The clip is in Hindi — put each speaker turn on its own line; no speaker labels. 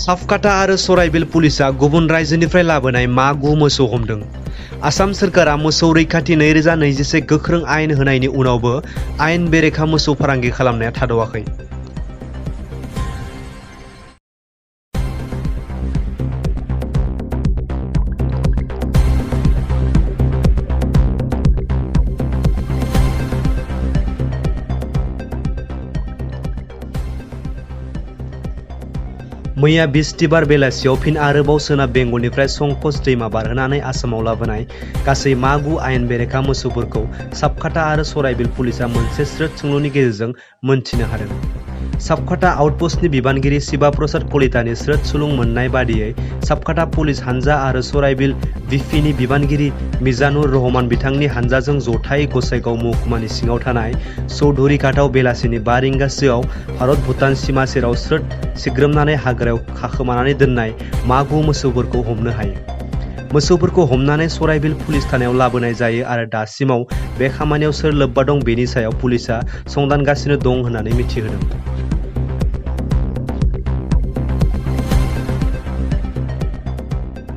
साफकाटा आरो सराइबिल पुलिसा गुबुन रायजोनिफ्राय लाबोनाय मा-गु मोसौ हमदों। आसाम सोरखारा मोसौ रैखाथि 2021 गोख्रों आयेन होनायनि उनावबो आयेन बेरेखा मोसौ फालांगि खालामनाया थाद'आखै। मैया बिस्तिबार बेलासियाव फिन आरोबाव सोनाब बेंगलनिफ्राय संकस दैमा बारहोनानै आसामाव लाबोनाय गासै मा-गु आयेन बेरेखा मोसौफोरखौ साफकाटा आरो सराइबिल पुलिसा मोनसे स्रोद सोंलुनि गेजेरजों मोनथिनो हादों। साफकाटा आउटपस्टनि बिबानगिरि शिबा प्रसाद कलितानि स्रोद सुलुं मोननाय बादियै साफकाटा पुलिस हानजा आरो सराइबिल बिपिनि बिबानगिरि मिजानुर रहमान बिथांनि हानजाजों जथायै गसाइगाव महकुमानि सिङाव थानाय चौधुरीघाटआव बेलासिनि 5 रिंगासोआव भारत भुटान सीमा सेराव स्रोद सिग्रोमनानै हाग्रायाव खाखोमानानै दोननाय मा-गु मोसौफोरखौ हमनो हायो। मोसौफोरखौ हमनानै सराइबिल पुलिस थानायाव लाबोनाय जायो आरो दासिमाव बे खामानियाव सोर लोब्बा दं बेनि सायाव पुलिसा संदानगासिनो दं होननानै मिथिहोदों।